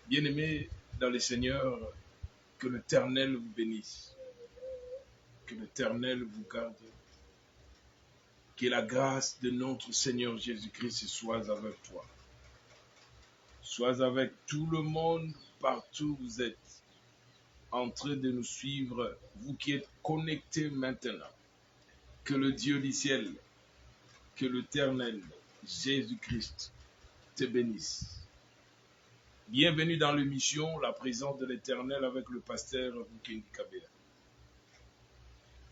Bien-aimés dans le Seigneur, que l'Éternel vous bénisse, que l'Éternel vous garde, que la grâce de notre Seigneur Jésus-Christ soit avec toi, soit avec tout le monde, partout où vous êtes, en train de nous suivre, vous qui êtes connectés maintenant. Que le Dieu du ciel, que l'Éternel Jésus-Christ te bénisse. Bienvenue dans l'émission La présence de l'Éternel avec le pasteur Boukengi Kabea.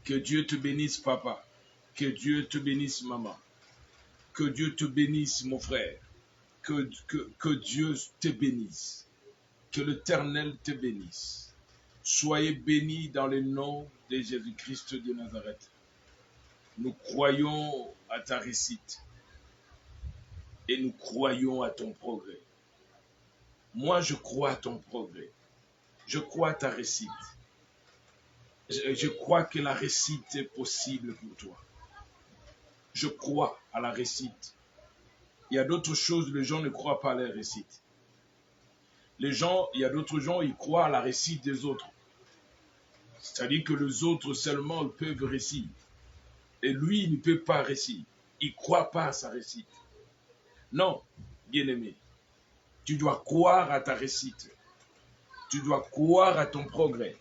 Que Dieu te bénisse, papa. Que Dieu te bénisse, maman. Que Dieu te bénisse, mon frère. Que Dieu te bénisse. Que l'Éternel te bénisse. Soyez bénis dans le nom de Jésus-Christ de Nazareth. Nous croyons à ta réussite et nous croyons à ton progrès. Moi, je crois à ton progrès. Je crois à ta réussite. Je crois que la réussite est possible pour toi. Je crois à la réussite. Il y a d'autres choses, les gens ne croient pas à la réussite. Il y a d'autres gens, ils croient à la réussite des autres. C'est-à-dire que les autres seulement peuvent réussir. Et lui, il ne peut pas réussir. Il ne croit pas à sa réussite. Non, bien-aimé, tu dois croire à ta réussite. Tu dois croire à ton progrès.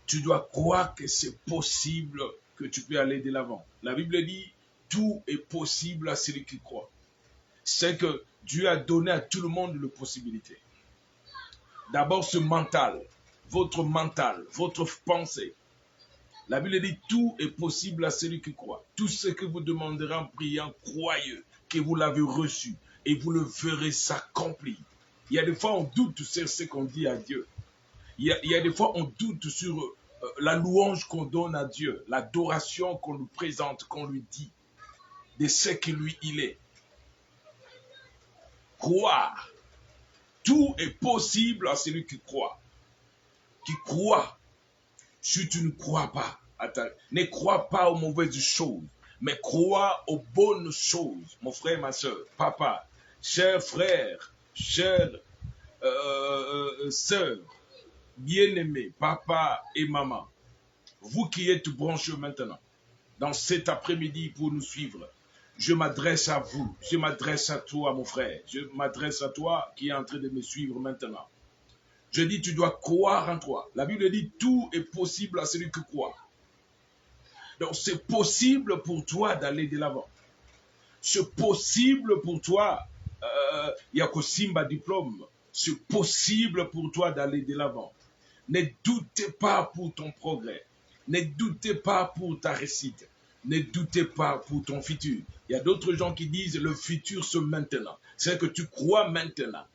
Tu dois croire que c'est possible que tu peux aller de l'avant. La Bible dit, tout est possible à celui qui croit. C'est que Dieu a donné à tout le monde la possibilité. D'abord ce mental, votre pensée. La Bible dit, tout est possible à celui qui croit. Tout ce que vous demanderez en priant, croyez que vous l'avez reçu et vous le verrez s'accomplir. Il y a des fois on doute sur ce qu'on dit à Dieu. Il y a des fois on doute sur la louange qu'on donne à Dieu, l'adoration qu'on nous présente, qu'on lui dit, de ce que lui il est. Croire. Tout est possible à celui qui croit. Qui croit. Si tu ne crois pas, ne crois pas aux mauvaises choses, mais crois aux bonnes choses. Mon frère, ma soeur, papa, chers frères, chères sœurs, bien-aimés, papa et maman, vous qui êtes branchés maintenant, dans cet après-midi pour nous suivre, je m'adresse à vous, je m'adresse à toi, mon frère, je m'adresse à toi qui est en train de me suivre maintenant. Je dis, tu dois croire en toi. La Bible dit, tout est possible à celui qui croit. Donc, c'est possible pour toi d'aller de l'avant. C'est possible pour toi, il y a que Simba diplôme, c'est possible pour toi d'aller de l'avant. Ne doutez pas pour ton progrès. Ne doutez pas pour ta réussite. Ne doutez pas pour ton futur. Il y a d'autres gens qui disent, le futur c'est maintenant. C'est que tu crois maintenant.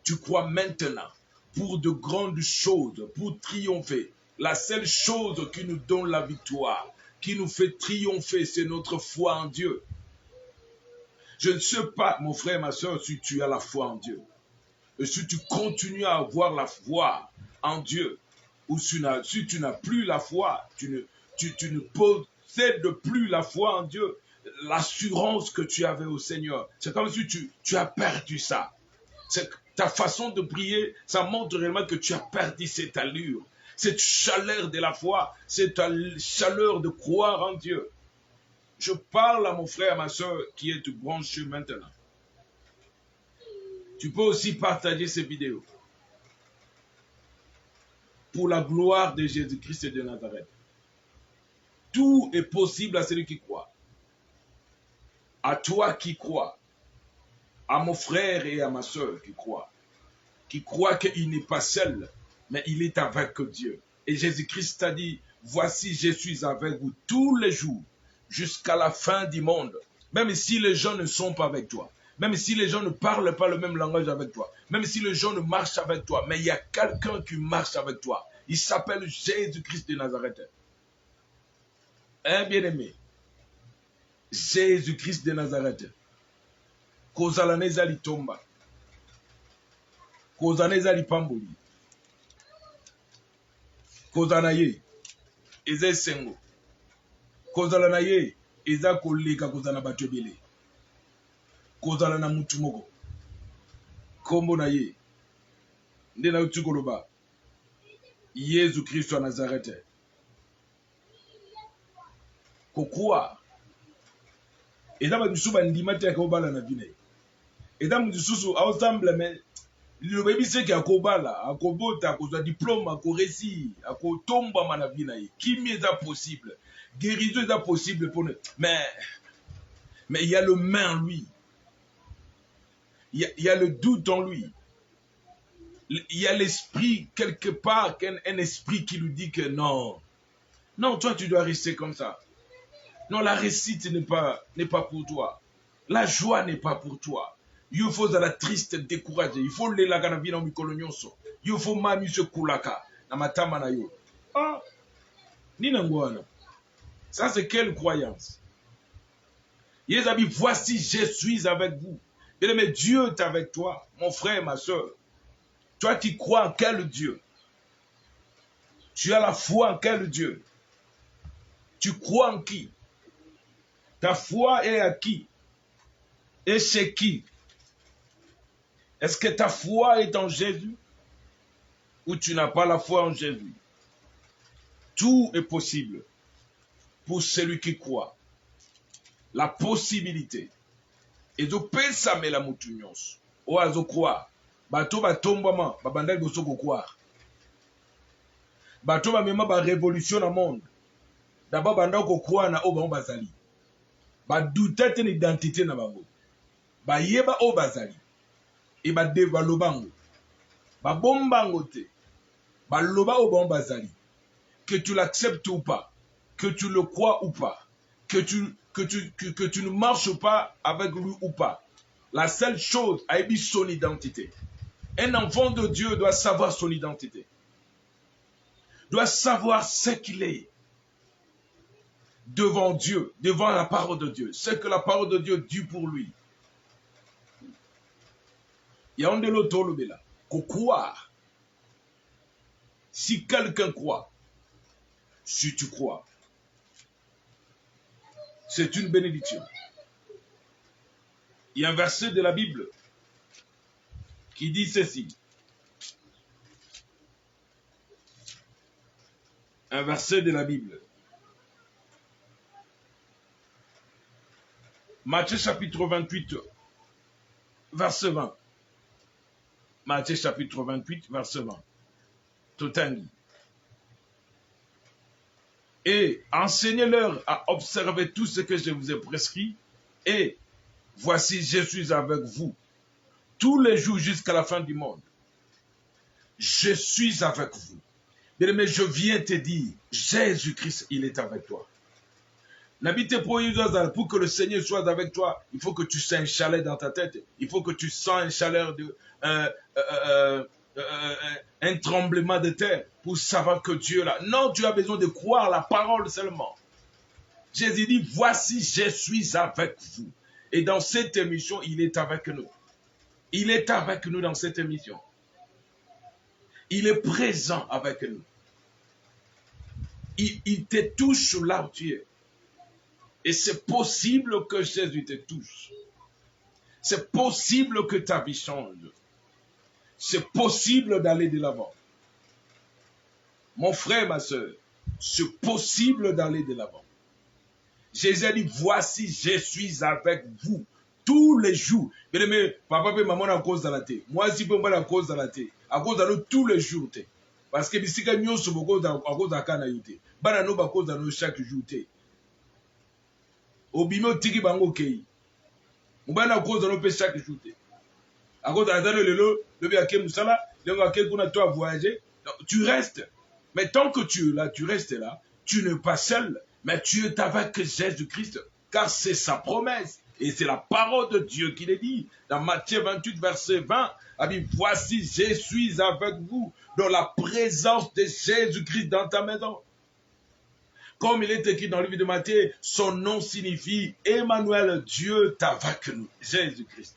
Tu crois maintenant. Pour de grandes choses, pour triompher. La seule chose qui nous donne la victoire, qui nous fait triompher, c'est notre foi en Dieu. Je ne sais pas, mon frère, ma soeur, si tu as la foi en Dieu. Et si tu continues à avoir la foi en Dieu, ou si tu n'as plus la foi, tu ne possèdes plus la foi en Dieu, l'assurance que tu avais au Seigneur, c'est comme si tu as perdu ça. Ta façon de prier, ça montre réellement que tu as perdu cette allure, cette chaleur de la foi, cette chaleur de croire en Dieu. Je parle à mon frère, à ma soeur qui est branché maintenant. Tu peux aussi partager ces vidéos pour la gloire de Jésus-Christ de Nazareth. Tout est possible à celui qui croit. À toi qui crois. À mon frère et à ma soeur qui croit qu'il n'est pas seul, mais il est avec Dieu. Et Jésus-Christ a dit, voici je suis avec vous tous les jours, jusqu'à la fin du monde. Même si les gens ne sont pas avec toi, même si les gens ne parlent pas le même langage avec toi, même si les gens ne marchent avec toi, mais il y a quelqu'un qui marche avec toi. Il s'appelle Jésus-Christ de Nazareth. Un bien-aimé, Jésus-Christ de Nazareth. Kozala nezali tomba. Kozala nezali pamboli. Kozala ye, eza esengo. Kozala na ye, eza koleka kozala bato ebele. Kozala na mutu moko. Kombo na ye, nde nauti koloba Yesu Kristo wa Nazareth kokuwa eza bato mosusu bandima te akobala na bino eza moto mosusu aosambla me liloba ebiseki akobala akobota akozwa diplôme akoresi akotombama na bino ye kimi eza possible guérison eza possible pour mais il y a le main en lui il y a le doute en lui il y a l'esprit quelque part un esprit qui lui dit que non toi tu dois rester comme ça. Non, la réussite n'est pas pour toi. La joie n'est pas pour toi. Il faut la triste décourager. Il faut les lagana bien en mikolonyoso. Il faut mami se kulaka na matama na yo. Ah, ni nangwana. Ça c'est quelle croyance? Yezabi, voici je suis avec vous. Bien mais Dieu est avec toi, mon frère, ma soeur. Toi tu crois en quel Dieu? Tu as la foi en quel Dieu? Tu crois en qui? Ta foi est à qui? Et chez qui? Est-ce que ta foi est en Jésus? Ou tu n'as pas la foi en Jésus? Tout est possible pour celui qui croit. La possibilité. Et de pesa me la mutunyos. O azo croire. Bato batombama, babandal bosoko croire. Bato ba mema ba révolution na monde. D'abord banda ko croire na oba bazali. Ba douter une identité na bango. Ba yeba o bazali. Et ba dévalobango. Ba bombango te. Ba loba o bazali. Que tu l'acceptes ou pas, que tu le crois ou pas, que tu ne marches pas avec lui ou pas. La seule chose a été son identité. Un enfant de Dieu doit savoir son identité. Doit savoir ce qu'il est devant Dieu, devant la parole de Dieu. Ce que la parole de Dieu dit pour lui. Il y a un de l'autre, qu'on croit. Si quelqu'un croit, si tu crois, c'est une bénédiction. Il y a un verset de la Bible qui dit ceci. Un verset de la Bible. Matthieu chapitre 28, verset 20. Matthieu chapitre 28, verset 20. Totangi. Et enseignez-leur à observer tout ce que je vous ai prescrit. Et voici, je suis avec vous tous les jours jusqu'à la fin du monde. Je suis avec vous. Mais je viens te dire, Jésus-Christ, il est avec toi. Pour que le Seigneur soit avec toi, il faut que tu sens un chalet dans ta tête. Il faut que tu sens un chalet un tremblement de terre pour savoir que Dieu est là. Non, tu as besoin de croire la parole seulement. Jésus dit, voici, je suis avec vous. Et dans cette émission, il est avec nous. Il est avec nous dans cette émission. Il est présent avec nous. Il te touche là où tu es. Et c'est possible que Jésus te touche. C'est possible que ta vie change. C'est possible d'aller de l'avant. Mon frère, ma soeur, c'est possible d'aller de l'avant. Jésus a dit, voici, je suis avec vous tous les jours. Mais papa et maman à cause de la thé. Moi, si je à cause de la thé. À cause de tous les jours. Parce que si nous sommes à cause de la canalité, nous à cause de chaque jour. Obimo tiki bango kei. Mbana à cause de nos chaque jour. À cause de la le biaké musala, le biaké qu'on a toi voyager. Tu restes. Mais tant que tu es là, tu restes là. Tu n'es pas seul, mais tu es avec Jésus-Christ. Car c'est sa promesse. Et c'est la parole de Dieu qui le dit. Dans Matthieu 28, verset 20, il dit, voici, je suis avec vous dans la présence de Jésus-Christ dans ta maison. Comme il est écrit dans le livre de Matthieu, son nom signifie Emmanuel, Dieu est avec nous. Jésus-Christ.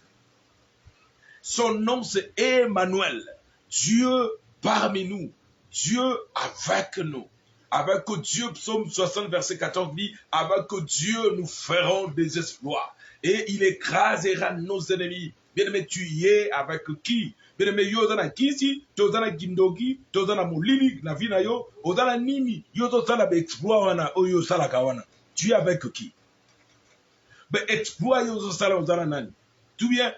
Son nom c'est Emmanuel, Dieu parmi nous, Dieu avec nous. Avec Dieu, psaume 60, verset 14 dit, avec Dieu nous ferons des exploits. Et il écrasera nos ennemis Bien-aimé, tu y es avec qui? Bien-aimé, yozana kisi, tozana kindoki, tozana molili, na vina yo, ozana nini, yozosala be exploit wana, oyo sala kawana. Tu es avec qui? Ben exploit yozosala ozana nani? Tu bien,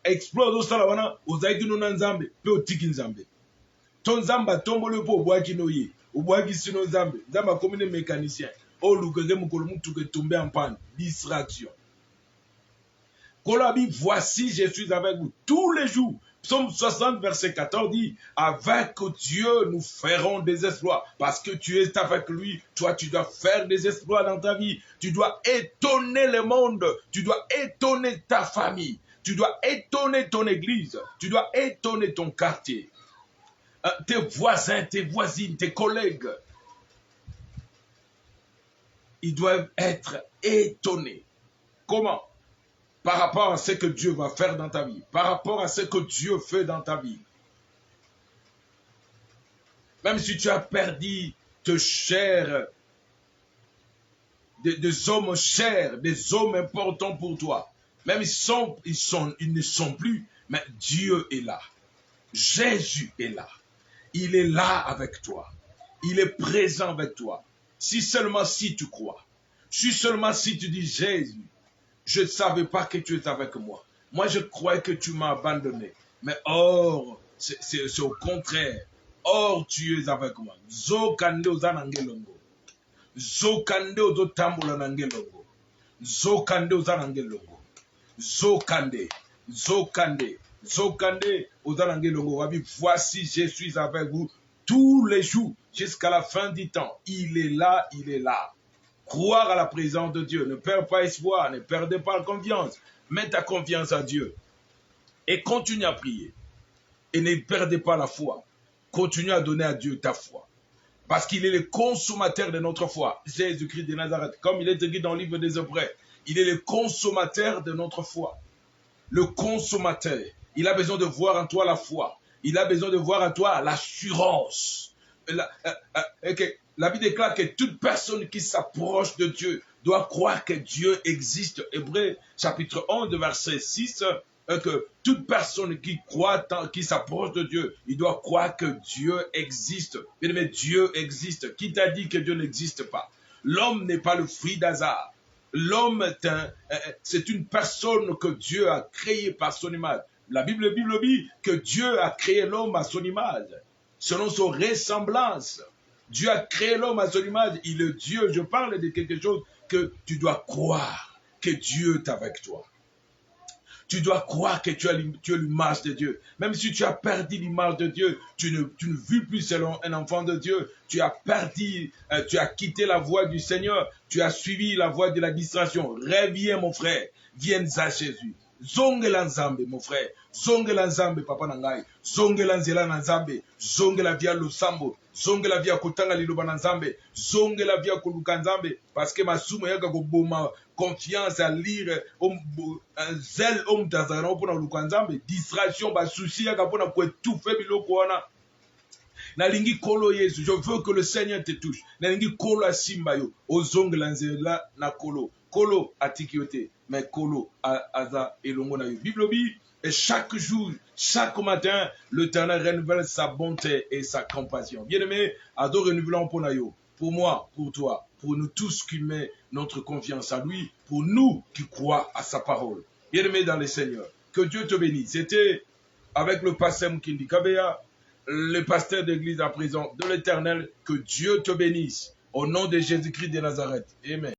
exploit yozosala wana, ozaiki no nzambe, pe otiki nzambe. Ton zamba tombole po obwaki no ye, obwaki sino nzambe, nzamba comme des mécaniciens. Oh, lukege mukolo mutu ke tomber en panne, distraction. Kolabi, voici, je suis avec vous tous les jours. Psaume 60, verset 14 dit, avec Dieu, nous ferons des exploits. Parce que tu es avec lui, toi, tu dois faire des exploits dans ta vie. Tu dois étonner le monde. Tu dois étonner ta famille. Tu dois étonner ton église. Tu dois étonner ton quartier. Tes voisins, tes voisines, tes collègues. Ils doivent être étonnés. Comment? Par rapport à ce que Dieu va faire dans ta vie, par rapport à ce que Dieu fait dans ta vie. Même si tu as perdu tes chers, des hommes chers, des hommes importants pour toi, même ils ne sont plus, mais Dieu est là. Jésus est là. Il est là avec toi. Il est présent avec toi. Si seulement si tu crois, si seulement si tu dis Jésus, je ne savais pas que tu es avec moi. Moi, je croyais que tu m'as abandonné. Mais or, c'est au contraire. Or, tu es avec moi. Zokande ozanangelongo. Zokande ozotambola nangelongo. Zokande ozanangelongo. Zokande. Zokande. Zokande ozanangelongo. Wabi, voici, je suis avec vous tous les jours jusqu'à la fin du temps. Il est là, il est là. Croire à la présence de Dieu. Ne perds pas espoir, ne perdez pas confiance. Mets ta confiance à Dieu. Et continue à prier. Et ne perdez pas la foi. Continue à donner à Dieu ta foi. Parce qu'il est le consommateur de notre foi. Jésus-Christ de Nazareth. Comme il est écrit dans le livre des Hébreux. Il est le consommateur de notre foi. Le consommateur. Il a besoin de voir en toi la foi. Il a besoin de voir en toi l'assurance. La Bible déclare que toute personne qui s'approche de Dieu doit croire que Dieu existe. Hébreux chapitre 11 verset 6, que toute personne qui croit, qui s'approche de Dieu, il doit croire que Dieu existe. Mais Dieu existe. Qui t'a dit que Dieu n'existe pas? L'homme n'est pas le fruit d'hasard. L'homme c'est une personne que Dieu a créée par son image. La Bible dit que Dieu a créé l'homme à son image, selon son ressemblance. Dieu a créé l'homme à son image. Il est Dieu. Je parle de quelque chose que tu dois croire que Dieu est avec toi. Tu dois croire que tu as l'image de Dieu. Même si tu as perdu l'image de Dieu, tu ne vis plus selon un enfant de Dieu. Tu as perdu, tu as quitté la voie du Seigneur. Tu as suivi la voie de la distraction. Reviens mon frère. Viens à Jésus. Zongela nzambe mon frère. Zongela nzambe papa nangai. Zongela nzela na nzambe. Zongela via losambo. Zongela via kotanga liloba na nzambe. Zongela via koluka nzambe. Parce que masumo yaka koboma confiance à lire un zèle homme tazana pona luka nzambe. Distraction ba souci yaka pona ko étouffer biloko wana. Nalingi kolo Yesu, je veux que le Seigneur te touche. Nalingi kolo asimba yo. Ozongela nzela na kolo. Kolo atikiote, mais kolo aza elongo na yo. Bible dit, et chaque jour, chaque matin, l'Éternel renouvelle sa bonté et sa compassion. Bien-aimé, ado renouvelant pour nayo, pour moi, pour toi, pour nous tous qui met notre confiance à lui, pour nous qui croient à sa parole. Bien-aimé dans le Seigneur, que Dieu te bénisse. C'était avec le pasteur Mkindi Kabea, le pasteur d'église à présent de l'Éternel. Que Dieu te bénisse. Au nom de Jésus-Christ de Nazareth. Amen.